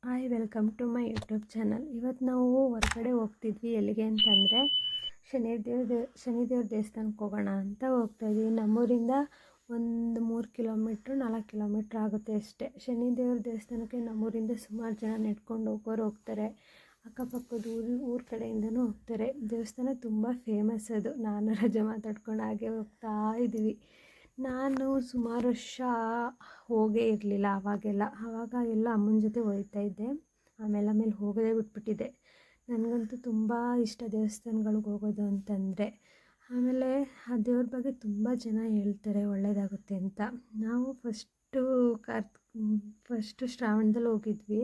Hi welcome to my YouTube channel. ಇವತ್ತು ನಾವು ಹೊರಗಡೆ ಹೋಗ್ತಿದ್ವಿ. ಎಲ್ಲಿಗೆ ಅಂತಂದರೆ ಶನಿದೇವ್ರ ದೇವಸ್ಥಾನಕ್ಕೆ ಹೋಗೋಣ ಅಂತ ಹೋಗ್ತಾಯಿದ್ವಿ. ನಮ್ಮೂರಿಂದ ಒಂದು 4 ಕಿಲೋಮೀಟ್ರ್ ಆಗುತ್ತೆ ಅಷ್ಟೇ. ಶನಿದೇವ್ರ ದೇವಸ್ಥಾನಕ್ಕೆ ನಮ್ಮೂರಿಂದ ಸುಮಾರು ಜನ ನೆಡ್ಕೊಂಡು ಹೋಗ್ತಾರೆ. ಅಕ್ಕಪಕ್ಕದ ಊರ ಕಡೆಯಿಂದನೂ ಹೋಗ್ತಾರೆ. ದೇವಸ್ಥಾನ ತುಂಬ ಫೇಮಸ್ ಅದು. ನಾನು ರಜೆ ಮಾತಾಡ್ಕೊಂಡು ಹಾಗೆ ಹೋಗ್ತಾ ಇದ್ದೀವಿ. ನಾನು ಸುಮಾರು ವರ್ಷ ಹೋಗೇ ಇರಲಿಲ್ಲ. ಆವಾಗ ಎಲ್ಲ ಅಮ್ಮನ ಜೊತೆ ಹೋಗ್ತಾ ಇದ್ದೆ. ಆಮೇಲೆ ಹೋಗೋದೇ ಬಿಟ್ಬಿಟ್ಟಿದ್ದೆ. ನನಗಂತೂ ತುಂಬ ಇಷ್ಟ ದೇವಸ್ಥಾನಗಳಿಗೆ ಹೋಗೋದು ಅಂತಂದರೆ. ಆಮೇಲೆ ಆ ದೇವ್ರ ಬಗ್ಗೆ ತುಂಬ ಜನ ಹೇಳ್ತಾರೆ ಒಳ್ಳೆಯದಾಗುತ್ತೆ ಅಂತ. ನಾವು ಫಸ್ಟು ಶ್ರಾವಣದಲ್ಲಿ ಹೋಗಿದ್ವಿ.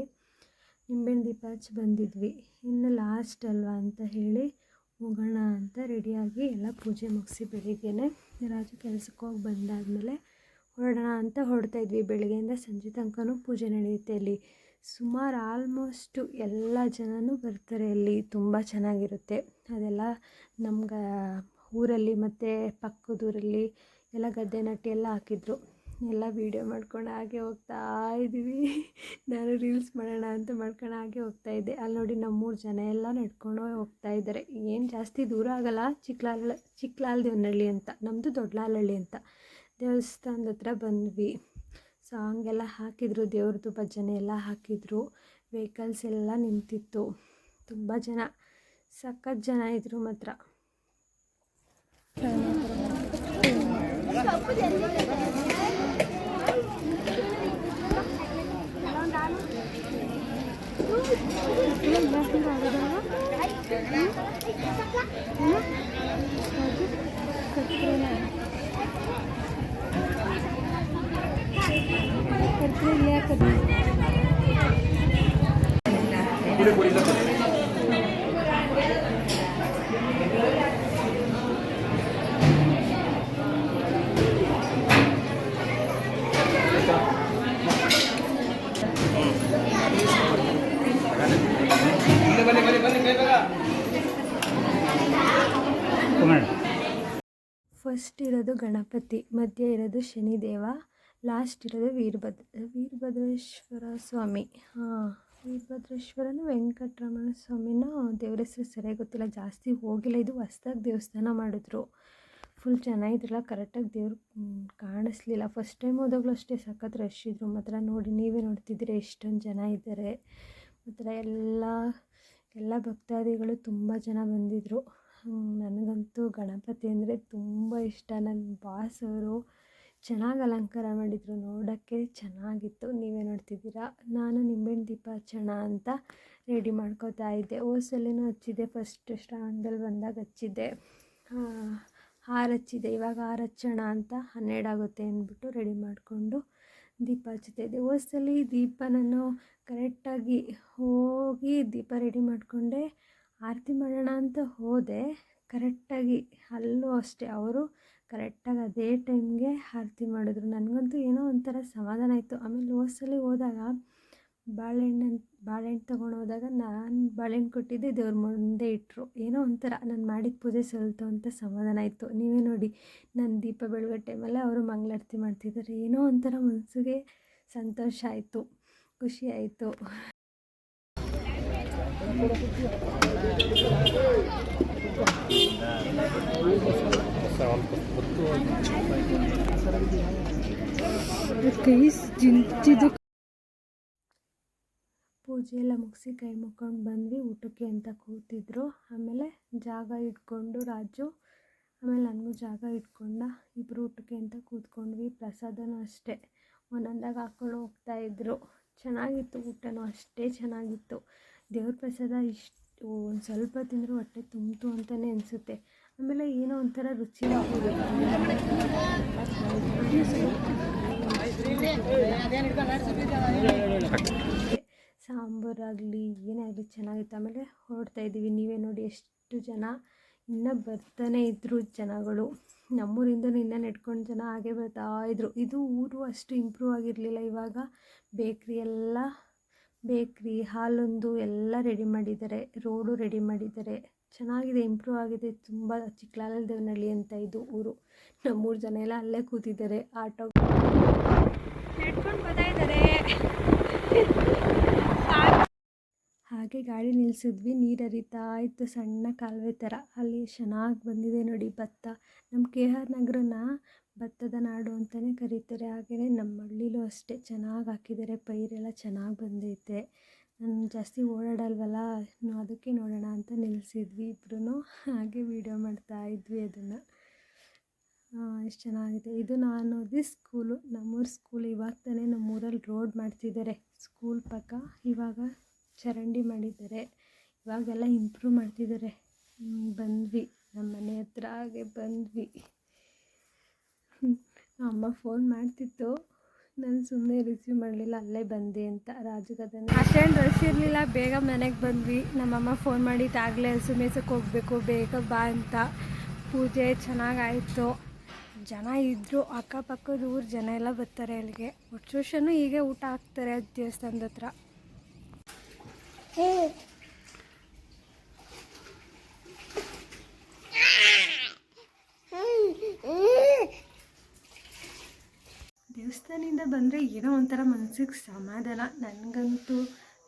ನಿಂಬೆಹಣ್ಣು ದೀಪ ಹಚ್ಚಿ ಬಂದಿದ್ವಿ. ಇನ್ನು ಲಾಸ್ಟ್ ಅಲ್ವಾ ಅಂತ ಹೇಳಿ ಹೋಗೋಣ ಅಂತ ರೆಡಿಯಾಗಿ ಎಲ್ಲ ಪೂಜೆ ಮುಗಿಸಿ ಬೆಳಿಗ್ಗೆನೇ ರಾಜು ಕೆಲಸಕ್ಕೆ ಹೋಗಿ ಬಂದಾದಮೇಲೆ ಹೊರಡೋಣ ಅಂತ ಹೊರಡ್ತಾಯಿದ್ವಿ. ಬೆಳಗ್ಗೆಯಿಂದ ಸಂಜೆ ತನಕನೂ ಪೂಜೆ ನಡೆಯುತ್ತೆ ಅಲ್ಲಿ. ಸುಮಾರು ಆಲ್ಮೋಸ್ಟು ಎಲ್ಲ ಜನನೂ ಬರ್ತಾರೆ ಅಲ್ಲಿ. ತುಂಬ ಚೆನ್ನಾಗಿರುತ್ತೆ ಅದೆಲ್ಲ. ನಮ್ಗೆ ಊರಲ್ಲಿ ಮತ್ತು ಪಕ್ಕದೂರಲ್ಲಿ ಎಲ್ಲ ಗದ್ದೆ ನಾಟಿ ಎಲ್ಲ ಹಾಕಿದ್ರು. ಎಲ್ಲ ವೀಡಿಯೋ ಮಾಡ್ಕೊಂಡು ಹಾಗೆ ಹೋಗ್ತಾ ಇದ್ದೀವಿ. ನಾನು ರೀಲ್ಸ್ ಮಾಡೋಣ ಅಂತ ಮಾಡ್ಕೊಂಡು ಹಾಗೆ ಹೋಗ್ತಾಯಿದ್ದೆ. ಅಲ್ಲಿ ನೋಡಿ ನಮ್ಮೂರು ಜನ ಎಲ್ಲ ನಡ್ಕೊಂಡು ಹೋಗ್ತಾ ಇದ್ದಾರೆ. ಏನು ಜಾಸ್ತಿ ದೂರ ಆಗೋಲ್ಲ. ಚಿಕ್ಕಲಾಲ್ದೇವನಹಳ್ಳಿ ಅಂತ, ನಮ್ಮದು ದೊಡ್ಡಲಾಲಹಳ್ಳಿ ಅಂತ. ದೇವಸ್ಥಾನದ ಹತ್ರ ಬಂದ್ವಿ. ಸಾಂಗ್ ಎಲ್ಲ ಹಾಕಿದ್ರು, ದೇವ್ರದ್ದು ಭಜನೆ ಎಲ್ಲ ಹಾಕಿದ್ರು. ವೆಹಿಕಲ್ಸ್ ಎಲ್ಲ ನಿಂತಿತ್ತು. ತುಂಬ ಜನ, ಸಖತ್ ಜನ ಇದ್ದರು ಮಾತ್ರ. ಫಸ್ಟ್ ಇರೋದು ಗಣಪತಿ, ಮಧ್ಯ ಇರೋದು ಶನಿದೇವ, ಲಾಸ್ಟ್ ಇರೋದು ವೀರಭದ್ರೇಶ್ವರ ಸ್ವಾಮಿ. ವೀರಭದ್ರೇಶ್ವರನ ವೆಂಕಟರಮಣ ಸ್ವಾಮಿನ ದೇವ್ರ ಹೆಸರು ಸರಿಯಾಗಿ ಗೊತ್ತಿಲ್ಲ, ಜಾಸ್ತಿ ಹೋಗಿಲ್ಲ. ಇದು ಹೊಸ್ದಾಗಿ ದೇವಸ್ಥಾನ ಮಾಡಿದ್ರು. ಫುಲ್ ಚೆನ್ನಾಗಿದ್ರಲ್ಲ, ಕರೆಕ್ಟಾಗಿ ದೇವ್ರು ಕಾಣಿಸ್ಲಿಲ್ಲ. ಫಸ್ಟ್ ಟೈಮ್ ಹೋದಾಗಲೂ ಅಷ್ಟೇ ಸಖತ್ ರಶ್ ಇದ್ದರು ಮಾತ್ರ. ನೋಡಿ, ನೀವೇ ನೋಡ್ತಿದ್ದೀರಿ ಎಷ್ಟೊಂದು ಜನ ಇದ್ದಾರೆ ಮಾತ್ರ. ಎಲ್ಲ ಭಕ್ತಾದಿಗಳು ತುಂಬ ಜನ ಬಂದಿದ್ದರು. ನನಗಂತೂ ಗಣಪತಿ ಅಂದರೆ ತುಂಬ ಇಷ್ಟ. ನನ್ನ ಬಾಸ್ ಅವರು ಚೆನ್ನಾಗಿ ಅಲಂಕಾರ ಮಾಡಿದರು, ನೋಡೋಕ್ಕೆ ಚೆನ್ನಾಗಿತ್ತು. ನೀವೇ ನೋಡ್ತಿದ್ದೀರಾ. ನಾನು ನಿಂಬೆಹಣ್ಣು ದೀಪ ಹಚ್ಚೋಣ ಅಂತ ರೆಡಿ ಮಾಡ್ಕೋತಾ ಇದ್ದೆ. ಸಲಿನೂ ಹಚ್ಚಿದ್ದೆ, ಫಸ್ಟ್ ಶ್ರಾವಣದಲ್ಲಿ ಬಂದಾಗ ಹಚ್ಚಿದ್ದೆ. ಹಾರ ಹಚ್ಚಿದ್ದೆ. ಇವಾಗ ಹಾರ ಹಚ್ಚೋಣ ಅಂತ 12 ಆಗುತ್ತೆ ಅಂದ್ಬಿಟ್ಟು ರೆಡಿ ಮಾಡಿಕೊಂಡು ದೀಪ ಹಚ್ತಾಯಿದ್ದೆ. ಸಲ ದೀಪ ನಾನು ಕರೆಕ್ಟಾಗಿ ಹೋಗಿ ದೀಪ ರೆಡಿ ಮಾಡಿಕೊಂಡೆ. ಆರತಿ ಮಾಡೋಣ ಅಂತ ಹೋದೆ. ಕರೆಕ್ಟಾಗಿ ಅಲ್ಲೂ ಅಷ್ಟೇ ಅವರು ಕರೆಕ್ಟಾಗಿ ಅದೇ ಟೈಮ್ಗೆ ಆರತಿ ಮಾಡಿದ್ರು. ನನಗಂತೂ ಏನೋ ಒಂಥರ ಸಮಾಧಾನ ಆಯಿತು. ಆಮೇಲೆ ಸಲ ಹೋದಾಗ ಬಾಳೆಹಣ್ಣು ತೊಗೊಂಡು ಹೋದಾಗ ನಾನು ಬಾಳೆಹಣ್ಣು ಕೊಟ್ಟಿದ್ದೆ, ದೇವ್ರ ಮುಂದೆ ಇಟ್ಟರು. ಏನೋ ಒಂಥರ ನಾನು ಮಾಡಿದ ಪೂಜೆ ಸಲ್ತು ಅಂತ ಸಮಾಧಾನ ಆಯಿತು. ನೀವೇ ನೋಡಿ, ನನ್ನ ದೀಪ ಬೆಳಗೋ ಟೈಮಲ್ಲೇ ಅವರು ಮಂಗಳಾರತಿ ಮಾಡ್ತಿದ್ದಾರೆ. ಏನೋ ಒಂಥರ ಮನಸ್ಸಿಗೆ ಸಂತೋಷ ಆಯಿತು, ಖುಷಿ ಆಯಿತು. ಪೂಜೆ ಎಲ್ಲ ಮುಗಿಸಿ ಕೈ ಮುಕ್ಕೊಂಡು ಬಂದ್ವಿ. ಊಟಕ್ಕೆ ಅಂತ ಕೂತಿದ್ರು. ಆಮೇಲೆ ಜಾಗ ಇಟ್ಕೊಂಡು ರಾಜು, ಆಮೇಲೆ ನನಗೂ ಜಾಗ ಇಟ್ಕೊಂಡ. ಇಬ್ಬರು ಊಟಕ್ಕೆ ಅಂತ ಕೂತ್ಕೊಂಡ್ವಿ. ಪ್ರಸಾದನೂ ಅಷ್ಟೇ ಒಂದೊಂದಾಗಿ ಹಾಕ್ಕೊಂಡು ಹೋಗ್ತಾಯಿದ್ರು. ಚೆನ್ನಾಗಿತ್ತು. ಊಟನೂ ಅಷ್ಟೇ ಚೆನ್ನಾಗಿತ್ತು. ದೇವ್ರ ಪ್ರಸಾದ ಒಂದು ಸ್ವಲ್ಪ ತಿಂದರೂ ಹೊಟ್ಟೆ ತುಂಬಿತು ಅಂತಲೇ ಅನಿಸುತ್ತೆ. ಆಮೇಲೆ ಏನೋ ಒಂಥರ ರುಚಿ ಸಾಂಬಾರಾಗಲಿ ಏನೇ ಆಗಲಿ ಚೆನ್ನಾಗಿತ್ತು. ಆಮೇಲೆ ಹೊರಡ್ತಾಯಿದ್ದೀವಿ. ನೀವೇ ನೋಡಿ ಎಷ್ಟು ಜನ ಇನ್ನೂ ಬರ್ತಾನೆ ಇದ್ದರು ಜನಗಳು. ನಮ್ಮೂರಿಂದ ಇನ್ನೂ ನೆಡ್ಕೊಂಡು ಜನ ಹಾಗೆ ಬರ್ತಾಯಿದ್ರು. ಇದು ಊರು ಅಷ್ಟು ಇಂಪ್ರೂವ್ ಆಗಿರಲಿಲ್ಲ. ಇವಾಗ ಬೇಕ್ರಿ ಹಾಲೊಂದು ಎಲ್ಲ ರೆಡಿ ಮಾಡಿದ್ದಾರೆ. ರೋಡು ರೆಡಿ ಮಾಡಿದ್ದಾರೆ. ಚೆನ್ನಾಗಿದೆ, ಇಂಪ್ರೂವ್ ಆಗಿದೆ ತುಂಬ. ಚಿಕ್ಕಲಾಲ್ದೇವನಹಳ್ಳಿ ಅಂತ ಇದು ಊರು. ನಮ್ಮೂರು ಜನ ಎಲ್ಲ ಅಲ್ಲೇ ಕೂತಿದ್ದಾರೆ. ಆಟೋ ನಡ್ಕೊಂಡು ಬರ್ತಾ ಇದ್ದಾರೆ. ಹಾಗೆ ಗಾಡಿ ನಿಲ್ಲಿಸಿದ್ವಿ. ನೀರು ಹರಿತಾ ಇತ್ತು ಸಣ್ಣ ಕಾಲುವೆ ಥರ. ಅಲ್ಲಿ ಚೆನ್ನಾಗಿ ಬಂದಿದೆ ನೋಡಿ ಭತ್ತ. ನಮ್ಮ ಕೆ ಆರ್ ನಗರನ ಭತ್ತದ ನಾಡು ಅಂತಲೇ ಕರೀತಾರೆ. ಹಾಗೆಯೇ ನಮ್ಮ ಹಳ್ಳಿಲೂ ಅಷ್ಟೇ ಚೆನ್ನಾಗಿ ಹಾಕಿದ್ದಾರೆ. ಪೈರೆಲ್ಲ ಚೆನ್ನಾಗಿ ಬಂದೈತೆ. ನಾನು ಜಾಸ್ತಿ ಓಡಾಡಲ್ವಲ್ಲ, ಅದಕ್ಕೆ ನೋಡೋಣ ಅಂತ ನಿಲ್ಲಿಸಿದ್ವಿ ಇಬ್ಬರೂ. ಹಾಗೆ ವೀಡಿಯೋ ಮಾಡ್ತಾಯಿದ್ವಿ ಅದನ್ನು. ಎಷ್ಟು ಚೆನ್ನಾಗಿದೆ. ಇದು ನಾನು ಓದಿ ಸ್ಕೂಲು, ನಮ್ಮೂರ ಸ್ಕೂಲ್. ಇವಾಗ ತಾನೇ ನಮ್ಮೂರಲ್ಲಿ ರೋಡ್ ಮಾಡ್ತಿದ್ದಾರೆ ಸ್ಕೂಲ್ ಪಕ್ಕ. ಇವಾಗ ಚರಂಡಿ ಮಾಡಿದ್ದಾರೆ, ಇವಾಗೆಲ್ಲ ಇಂಪ್ರೂವ್ ಮಾಡ್ತಿದ್ದಾರೆ. ಬಂದ್ವಿ ನಮ್ಮ ಮನೆ ಹತ್ರ, ಹಾಗೆ ಬಂದ್ವಿ. ಅಮ್ಮ ಫೋನ್ ಮಾಡ್ತಿತ್ತು, ನಾನು ಸುಮ್ಮನೆ ರಿಸೀವ್ ಮಾಡಲಿಲ್ಲ, ಅಲ್ಲೇ ಬಂದೆ ಅಂತ. ರಾಜಗದನೆ ಅಷ್ಟೇನು ರಶ್ ಇರಲಿಲ್ಲ, ಬೇಗ ಮನೆಗೆ ಬಂದ್ವಿ. ನಮ್ಮಮ್ಮ ಫೋನ್ ಮಾಡಿದ್ದಾಗಲೇ ಹಸು ಮೇಯ್ಸಕ್ಕೆ ಹೋಗಬೇಕು, ಬೇಗ ಬಾ ಅಂತ. ಪೂಜೆ ಚೆನ್ನಾಗಾಯಿತು, ಜನ ಇದ್ದರು. ಅಕ್ಕಪಕ್ಕದ ಊರು ಜನ ಎಲ್ಲ ಬರ್ತಾರೆ ಅಲ್ಲಿಗೆ. ವರ್ಷನೂ ಹೀಗೆ ಊಟ ಹಾಕ್ತಾರೆ ದೇವಸ್ಥಾನದ ಹತ್ರ. ದೇವಸ್ಥಾನದಿಂದ ಬಂದರೆ ಏನೋ ಒಂಥರ ಮನಸ್ಸಿಗೆ ಸಮಾಧಾನ. ನನಗಂತೂ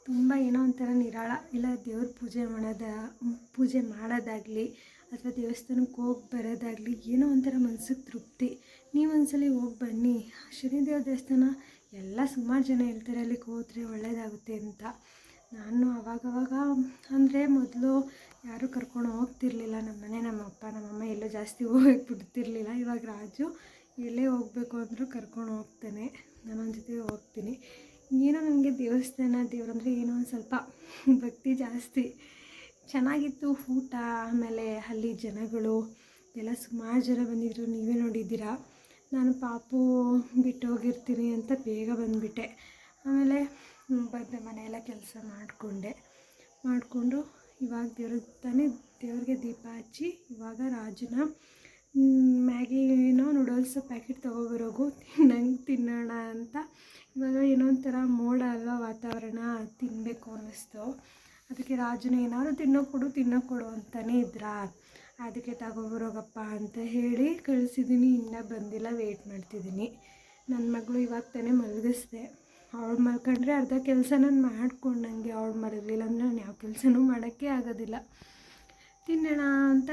ತುಂಬ ಏನೋ ಒಂಥರ ನಿರಾಳ. ಇಲ್ಲ ದೇವ್ರ ಪೂಜೆ ಮಾಡೋದಾಗಲಿ ಅಥವಾ ದೇವಸ್ಥಾನಕ್ಕೆ ಹೋಗಿ ಬರೋದಾಗಲಿ ಏನೋ ಒಂಥರ ಮನಸ್ಸಿಗೆ ತೃಪ್ತಿ. ನೀವು ಒಂದ್ಸಲಿ ಹೋಗಿ ಬನ್ನಿ. ಶನಿದೇವ್ರ ದೇವಸ್ಥಾನ ಎಲ್ಲ ಸುಮಾರು ಜನ ಹೇಳ್ತಾರೆ ಅಲ್ಲಿಗೆ ಹೋದರೆ ಒಳ್ಳೆಯದಾಗುತ್ತೆ ಅಂತ. ನಾನು ಅವಾಗವಾಗ ಅಂದರೆ ಮೊದಲು ಯಾರೂ ಕರ್ಕೊಂಡು ಹೋಗ್ತಿರ್ಲಿಲ್ಲ. ನಮ್ಮ ಅಪ್ಪ ನಮ್ಮಮ್ಮ ಎಲ್ಲೋ ಜಾಸ್ತಿ ಹೋಗಕ್ಕೆ ಬಿಡ್ತಿರ್ಲಿಲ್ಲ. ಇವಾಗ ರಾಜು ಎಲ್ಲೇ ಹೋಗಬೇಕು ಅಂದರೂ ಕರ್ಕೊಂಡು ಹೋಗ್ತಾನೆ, ನಾನು ಅವನ ಜೊತೆ ಹೋಗ್ತೀನಿ. ಏನೋ ನನಗೆ ದೇವಸ್ಥಾನ ದೇವರಂದರೆ ಏನೋ ಒಂದು ಸ್ವಲ್ಪ ಭಕ್ತಿ ಜಾಸ್ತಿ. ಚೆನ್ನಾಗಿತ್ತು ಊಟ. ಆಮೇಲೆ ಅಲ್ಲಿ ಜನಗಳು ಎಲ್ಲ ಸುಮಾರು ಜನ ಬಂದಿದ್ದರು, ನೀವೇ ನೋಡಿದ್ದೀರಾ. ನಾನು ಪಾಪು ಬಿಟ್ಟು ಹೋಗಿರ್ತೀನಿ ಅಂತ ಬೇಗ ಬಂದುಬಿಟ್ಟೆ. ಆಮೇಲೆ ಬಂದೆ, ಮನೆಯೆಲ್ಲ ಕೆಲಸ ಮಾಡಿಕೊಂಡು ಇವಾಗ ದೇವ್ರಿಗೆ ದೀಪ ಹಚ್ಚಿ ಇವಾಗ ರಾಜನ ಮ್ಯಾಗಿನೋ ನೂಡಲ್ಸ್ ಪ್ಯಾಕೆಟ್ ತೊಗೊಬರೋಗು ತಿನ್ನೋಣ ಅಂತ. ಇವಾಗ ಏನೋ ಒಂಥರ ಮೋಡ ಅಲ್ವಾ ವಾತಾವರಣ, ತಿನ್ನಬೇಕು ಅನ್ನಿಸ್ತು. ಅದಕ್ಕೆ ರಾಜನ ಏನಾದ್ರು ತಿನ್ನೋಕೆ ಕೊಡು ಅಂತಲೇ ಇದ್ರಾ. ಅದಕ್ಕೆ ತಗೊಬರೋಗಪ್ಪ ಅಂತ ಹೇಳಿ ಕಳಿಸಿದ್ದೀನಿ. ಇನ್ನೂ ಬಂದಿಲ್ಲ, ವೆಯ್ಟ್ ಮಾಡ್ತಿದ್ದೀನಿ. ನನ್ನ ಮಗಳು ಇವಾಗ ತಾನೇ ಮಲಗಿಸ್ದೆ. ಅವಳು ಮಲ್ಕೊಂಡ್ರೆ ಅರ್ಧ ಕೆಲಸ ನಾನು ಮಾಡ್ಕೊಂಡಂಗೆ. ಅವಳು ಮಲಗಲಿಲ್ಲ ಅಂದರೆ ನಾನು ಯಾವ ಕೆಲಸನೂ ಮಾಡೋಕ್ಕೆ ಆಗೋದಿಲ್ಲ. ತಿನ್ನೋಣ ಅಂತ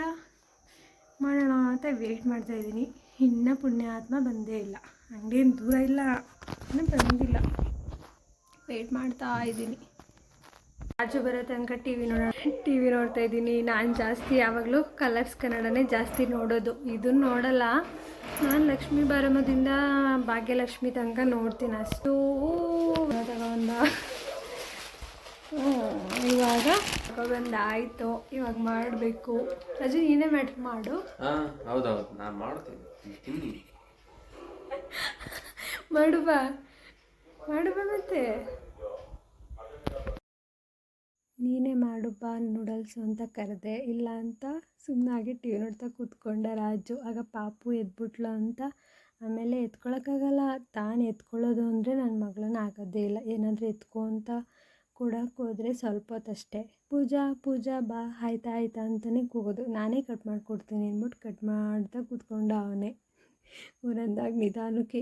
ಮಾಡೋಣ ಅಂತ ವೆಯ್ಟ್ ಮಾಡ್ತಾಯಿದ್ದೀನಿ. ಇನ್ನೂ ಪುಣ್ಯಾತ್ಮ ಬಂದೇ ಇಲ್ಲ. ಹಂಗೇನು ದೂರ ಇಲ್ಲ, ಇನ್ನೂ ಬಂದಿಲ್ಲ. ವೆಯ್ಟ್ ಮಾಡ್ತಾ ಇದ್ದೀನಿ. ರಾಜು ಬರೋ ತನಕ ಟಿ ವಿ ನೋಡ್ತಾಯಿದ್ದೀನಿ. ನಾನು ಜಾಸ್ತಿ ಯಾವಾಗಲೂ ಕಲರ್ಸ್ ಕನ್ನಡನೇ ಜಾಸ್ತಿ ನೋಡೋದು. ಇದನ್ನು ನೋಡಲ್ಲ ನಾನು. ಲಕ್ಷ್ಮೀ ಬಾರಮ್ಮದಿಂದ ಭಾಗ್ಯಲಕ್ಷ್ಮಿ ತನಕ ನೋಡ್ತೀನಿ ಅಷ್ಟು. ಇವಾಗ ಆಯಿತು, ಇವಾಗ ಮಾಡಬೇಕು. ರಾಜು ನೀನೇ ಮಾಡು. ಹೌದೌದು, ನಾನು ಮಾಡ್ತೀನಿ. ಮಾಡು ಬಾ ಮತ್ತೆ ನೀನೇ ಮಾಡು ಬಾ ನೂಡಲ್ಸು ಅಂತ ಕರೆದೆ. ಇಲ್ಲ ಅಂತ ಸುಮ್ಮನಾಗಿ ಟಿ ವಿ ನೋಡ್ತಾ ಕೂತ್ಕೊಂಡೆ ರಾಜು. ಆಗ ಪಾಪು ಎದ್ಬಿಟ್ಲು ಅಂತ. ಆಮೇಲೆ ಎತ್ಕೊಳಕ್ಕಾಗಲ್ಲ, ತಾನು ಎತ್ಕೊಳ್ಳೋದು ಅಂದರೆ ನನ್ನ ಮಗಳನ್ನ ಆಗೋದೇ ಇಲ್ಲ. ಏನಾದರೂ ಎತ್ಕೊ ಅಂತ ಕೊಡೋಕೆ ಹೋದರೆ ಸ್ವಲ್ಪ ಹೊತ್ತಷ್ಟೇ. ಪೂಜಾ ಬಾ, ಆಯ್ತಾ ಅಂತಲೇ ಕೂಗೋದು. ನಾನೇ ಕಟ್ ಮಾಡಿಕೊಡ್ತೀನಿ ಅಂದ್ಬಿಟ್ಟು ಕಟ್ ಮಾಡ್ತಾ ಕೂತ್ಕೊಂಡ ಅವನೇ. ಒಂದೊಂದಾಗಿ ನಿಧಾನಕ್ಕೆ.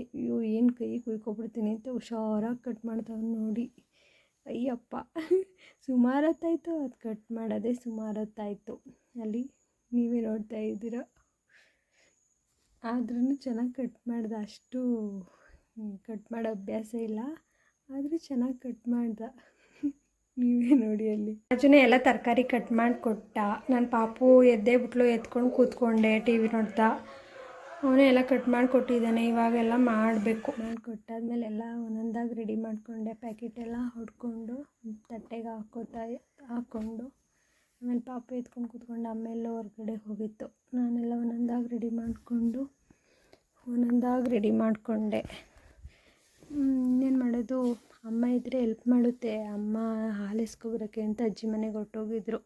ಏನು ಕೈ ಕುಯ್ಕೊಬಿಡ್ತೀನಿ ಅಂತ ಹುಷಾರಾಗಿ ಕಟ್ ಮಾಡ್ತಾವೆ ನೋಡಿ. ಅಯ್ಯಪ್ಪ, ಸುಮಾರು ಹೊತ್ತಾಯಿತು ಅದು ಕಟ್ ಮಾಡೋದೇ. ಸುಮಾರು ಹೊತ್ತಾಯಿತು. ಅಲ್ಲಿ ನೀವೇ ನೋಡ್ತಾ ಇದ್ದೀರ. ಆದ್ರೂ ಚೆನ್ನಾಗಿ ಕಟ್ ಮಾಡ್ದೆ. ಅಷ್ಟು ಕಟ್ ಮಾಡೋ ಅಭ್ಯಾಸ ಇಲ್ಲ, ಆದರೆ ಚೆನ್ನಾಗಿ ಕಟ್ ಮಾಡ್ದೆ. ನೀವೇ ನೋಡಿ ಅಲ್ಲಿ. ರಾಜುನೇ ಎಲ್ಲ ತರಕಾರಿ ಕಟ್ ಮಾಡಿ ಕೊಟ್ಟ. ನನ್ನ ಪಾಪು ಎದ್ದೇ ಬಿಟ್ಲು, ಎತ್ಕೊಂಡು ಕೂತ್ಕೊಂಡೆ ಟಿ ವಿ ನೋಡ್ತಾ. ಅವನೇ ಎಲ್ಲ ಕಟ್ ಮಾಡಿ ಕೊಟ್ಟಿದ್ದಾನೆ. ಇವಾಗೆಲ್ಲ ಮಾಡಬೇಕು. ಮಾಡಿಕೊಟ್ಟಾದ್ಮೇಲೆ ಎಲ್ಲ ಒಂದೊಂದಾಗಿ ರೆಡಿ ಮಾಡಿಕೊಂಡೆ. ಪ್ಯಾಕೆಟೆಲ್ಲ ಹೊಡ್ಕೊಂಡು ತಟ್ಟೆಗೆ ಹಾಕ್ಕೊಂಡು ಆಮೇಲೆ ಪಾಪು ಎತ್ಕೊಂಡು ಕೂತ್ಕೊಂಡು ಆಮೇಲೆ ಹೊರಗಡೆ ಹೋಗಿತ್ತು. ನಾನೆಲ್ಲ ಒಂದೊಂದಾಗಿ ರೆಡಿ ಮಾಡಿಕೊಂಡೆ. ಇನ್ನೇನು ಮಾಡೋದು, ಅಮ್ಮ ಇದ್ದರೆ ಹೆಲ್ಪ್ ಮಾಡುತ್ತೆ. ಅಮ್ಮ ಹಾಲು ಎಸ್ಕೊಬರೋಕ್ಕೆ ಅಂತ ಅಜ್ಜಿ ಮನೆಗೆ ಹೊರಟೋಗಿದ್ರು.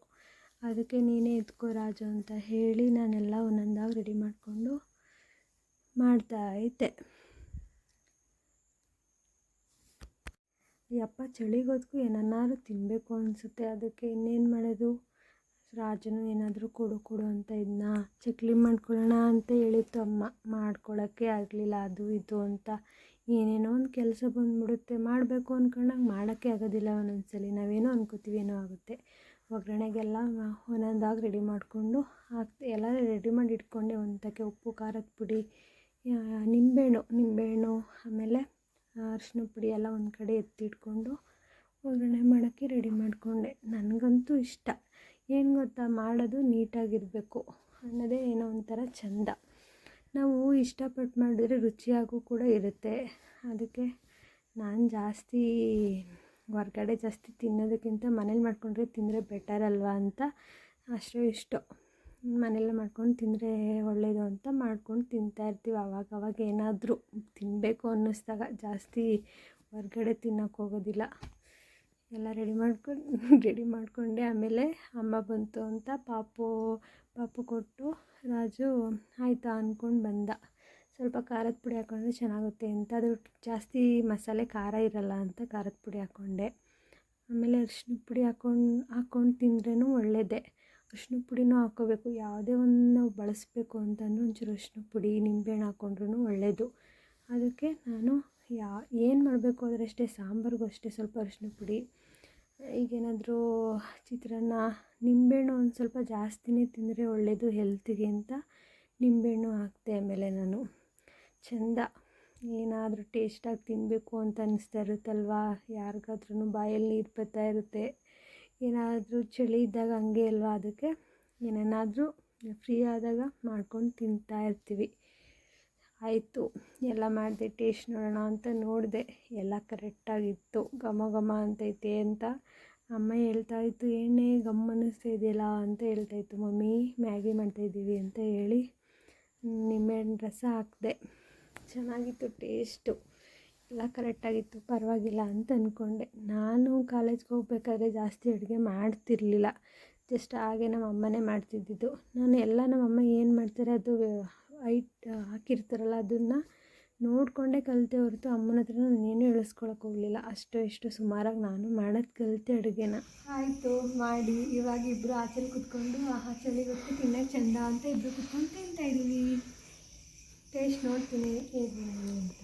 ಅದಕ್ಕೆ ನೀನೇ ಎತ್ಕೋ ರಾಜು ಅಂತ ಹೇಳಿ ನಾನೆಲ್ಲ ಒಂದೊಂದಾಗಿ ರೆಡಿ ಮಾಡಿಕೊಂಡು ಮಾಡ್ತಾಯಿದ್ದೆ. ಯಪ್ಪ, ಚಳಿಗೋದಕ್ಕೂ ಏನನ್ನಾದ್ರು ತಿನ್ನಬೇಕು ಅನಿಸುತ್ತೆ. ಅದಕ್ಕೆ ಇನ್ನೇನು ಮಾಡೋದು, ರಾಜನು ಏನಾದರೂ ಕೊಡು ಅಂತ ಇದನ್ನ ಚಕ್ಲಿ ಮಾಡ್ಕೊಳ್ಳೋಣ ಅಂತ ಹೇಳಿತ್ತು ಅಮ್ಮ. ಮಾಡ್ಕೊಳ್ಳೋಕ್ಕೆ ಆಗಲಿಲ್ಲ, ಅದು ಇದು ಅಂತ ಏನೇನೋ ಒಂದು ಕೆಲಸ ಬಂದುಬಿಡುತ್ತೆ. ಮಾಡಬೇಕು ಅಂದ್ಕೊಂಡಾಗ ಮಾಡೋಕ್ಕೆ ಆಗೋದಿಲ್ಲ. ಒಂದೊಂದ್ಸಲಿ ನಾವೇನೋ ಅನ್ಕೋತೀವಿ ಏನೋ ಆಗುತ್ತೆ. ಒಗ್ಗರಣೆಗೆಲ್ಲ ಒಂದೊಂದಾಗಿ ರೆಡಿ ಮಾಡಿಕೊಂಡು ಎಲ್ಲ ರೆಡಿ ಮಾಡಿ ಇಟ್ಕೊಂಡೆ. ಒಂದು ತಕ್ಕೆ ಉಪ್ಪು, ಖಾರದ ಪುಡಿ, ನಿಂಬೆಹಣ್ಣು, ಆಮೇಲೆ ಅರಿಶಿನ ಪುಡಿ ಎಲ್ಲ ಒಂದು ಕಡೆ ಎತ್ತಿಟ್ಕೊಂಡು ಒಗ್ಗರಣೆ ಮಾಡೋಕ್ಕೆ ರೆಡಿ ಮಾಡಿಕೊಂಡೆ. ನನಗಂತೂ ಇಷ್ಟ. ಏನು ಗೊತ್ತಾ, ಮಾಡೋದು ನೀಟಾಗಿರಬೇಕು ಅನ್ನೋದೇ ಏನೋ ಒಂಥರ ಚೆಂದ. ನಾವು ಇಷ್ಟಪಟ್ಟು ಮಾಡಿದ್ರೆ ರುಚಿಯಾಗೂ ಕೂಡ ಇರುತ್ತೆ. ಅದಕ್ಕೆ ನಾನು ಜಾಸ್ತಿ ಹೊರ್ಗಡೆ ಜಾಸ್ತಿ ತಿನ್ನೋದಕ್ಕಿಂತ ಮನೇಲಿ ಮಾಡ್ಕೊಂಡ್ರೆ ತಿಂದರೆ ಬೆಟರ್ ಅಲ್ವಾ ಅಂತ ಅಷ್ಟೋ ಇಷ್ಟೋ ಮನೆಯಲ್ಲೇ ಮಾಡ್ಕೊಂಡು ತಿಂದರೆ ಒಳ್ಳೆಯದು ಅಂತ ಮಾಡ್ಕೊಂಡು ತಿಂತಾಯಿರ್ತೀವಿ. ಅವಾಗವಾಗ ಏನಾದರೂ ತಿನ್ನಬೇಕು ಅನ್ನಿಸ್ದಾಗ. ಜಾಸ್ತಿ ಹೊರ್ಗಡೆ ತಿನ್ನೋಕ್ಕೆ ಹೋಗೋದಿಲ್ಲ. ಎಲ್ಲ ರೆಡಿ ಮಾಡಿಕೊಂಡೆ. ಆಮೇಲೆ ಅಮ್ಮ ಬಂತು ಅಂತ ಪಾಪು ಕೊಟ್ಟು ರಾಜು ಆಯಿತಾ ಅಂದ್ಕೊಂಡು ಬಂದ. ಸ್ವಲ್ಪ ಖಾರದ ಪುಡಿ ಹಾಕ್ಕೊಂಡ್ರೆ ಚೆನ್ನಾಗುತ್ತೆ ಅಂತ, ಅದು ಜಾಸ್ತಿ ಮಸಾಲೆ ಖಾರ ಇರಲ್ಲ ಅಂತ ಖಾರದ ಪುಡಿ ಹಾಕ್ಕೊಂಡೆ. ಆಮೇಲೆ ಅರಿಶಿನ ಪುಡಿ ಹಾಕ್ಕೊಂಡು ತಿಂದ್ರೂ ಒಳ್ಳೆಯದೇ. ಅರಿಶಿನ ಪುಡಿನೂ ಹಾಕ್ಕೋಬೇಕು. ಯಾವುದೇ ಒಂದು ನಾವು ಬಳಸಬೇಕು ಅಂತಂದ್ರೆ ಒಂಚೂರು ಅರಿಶಿನ ಪುಡಿ, ನಿಂಬೆಹಣ್ಣು ಹಾಕ್ಕೊಂಡ್ರೂ ಒಳ್ಳೆಯದು. ಅದಕ್ಕೆ ನಾನು ಏನು ಮಾಡಬೇಕು ಅಂದರೆ ಅಷ್ಟೇ, ಸಾಂಬಾರಿಗೂ ಅಷ್ಟೇ ಸ್ವಲ್ಪ ಅರಿಶಿನ ಪುಡಿ. ಈಗೇನಾದರೂ ಚಿತ್ರಾನ್ನ, ನಿಂಬೆಹಣ್ಣು ಒಂದು ಸ್ವಲ್ಪ ಜಾಸ್ತಿನೇ ತಿಂದರೆ ಒಳ್ಳೆಯದು ಹೆಲ್ತಿಗೆ ಅಂತ ನಿಂಬೆಹಣ್ಣು ಹಾಕಿದೆ. ಆಮೇಲೆ ನಾನು ಚೆಂದ ಏನಾದರೂ ಟೇಸ್ಟಾಗಿ ತಿನ್ನಬೇಕು ಅಂತ ಅನ್ನಿಸ್ತಾ ಇರುತ್ತಲ್ವ, ಯಾರಿಗಾದ್ರೂ ಬಾಯಲ್ಲಿ ನೀರು ಬರ್ತಾ ಇರುತ್ತೆ. ಏನಾದರೂ ಚಳಿ ಇದ್ದಾಗ ಹಂಗೆ ಅಲ್ವಾ, ಅದಕ್ಕೆ ಏನೇನಾದರೂ ಫ್ರೀ ಆದಾಗ ಮಾಡ್ಕೊಂಡು ತಿಂತಾಯಿರ್ತೀವಿ. ಆಯಿತು, ಎಲ್ಲ ಮಾಡಿದೆ. ಟೇಸ್ಟ್ ನೋಡೋಣ ಅಂತ ನೋಡಿದೆ, ಎಲ್ಲ ಕರೆಕ್ಟಾಗಿತ್ತು. ಘಮ ಘಮ ಅಂತೈತೆ ಅಂತ ಅಮ್ಮ ಹೇಳ್ತಾಯಿತ್ತು. ಎಣ್ಣೆ ಘಮ್ ಅನ್ನಿಸ್ತಾ ಇದೆಯಲ್ಲ ಅಂತ ಹೇಳ್ತಾಯಿತ್ತು. ಮಮ್ಮಿ ಮ್ಯಾಗಿ ಮಾಡ್ತಾಯಿದ್ದೀವಿ ಅಂತ ಹೇಳಿ ನಿಂಬೆಹಣ್ಣು ರಸ ಹಾಕಿದೆ. ಚೆನ್ನಾಗಿತ್ತು ಟೇಸ್ಟು, ಎಲ್ಲ ಕರೆಕ್ಟಾಗಿತ್ತು, ಪರವಾಗಿಲ್ಲ ಅಂತ ಅಂದ್ಕೊಂಡೆ. ನಾನು ಕಾಲೇಜ್ಗೆ ಹೋಗ್ಬೇಕಾದ್ರೆ ಜಾಸ್ತಿ ಅಡುಗೆ ಮಾಡ್ತಿರಲಿಲ್ಲ. ಜಸ್ಟ್ ಹಾಗೆ ನಮ್ಮ ಅಮ್ಮನೇ ಮಾಡ್ತಿದ್ದಿದ್ದು. ನಮ್ಮ ಅಮ್ಮ ಏನು ಮಾಡ್ತಾರೆ ಅದು ಹಾಕಿರ್ತಾರಲ್ಲ ಅದನ್ನು ನೋಡಿಕೊಂಡೇ ಕಲಿತೆ ಹೊರತು ಅಮ್ಮನ ಹತ್ರ ನಾನೇನು ಹೇಳಿಸ್ಕೊಳಕ್ಕೆ ಹೋಗಲಿಲ್ಲ. ಅಷ್ಟು ಇಷ್ಟು ಸುಮಾರಾಗಿ ನಾನು ಮಾಡೋದು ಕಲಿತೆ ಅಡುಗೆನ. ಆಯಿತು ಮಾಡಿ ಇವಾಗ ಇಬ್ಬರು ಆಚೆಲಿ ಕೂತ್ಕೊಂಡು ಚಳಿಗೊತ್ತು ತಿನ್ನೋಕೆ ಚೆಂದ ಅಂತ ಇಬ್ಬರು ಕೂತ್ಕೊಂಡು ತಿಂತಾಯಿದ್ದೀವಿ. ಟೇಸ್ಟ್ ನೋಡ್ತೀನಿ ಹೇಗೆ ಅಂತ.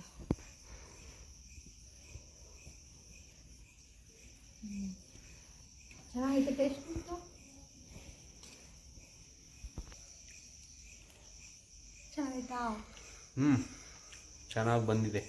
ಚೆನ್ನಾಗಿತ್ತು ಟೇಸ್ಟ್ ಇತ್ತು. ಚೆನ್ನಾಗಿತ್ತಾ? ಚೆನ್ನಾಗಿ ಬಂದಿದೆ.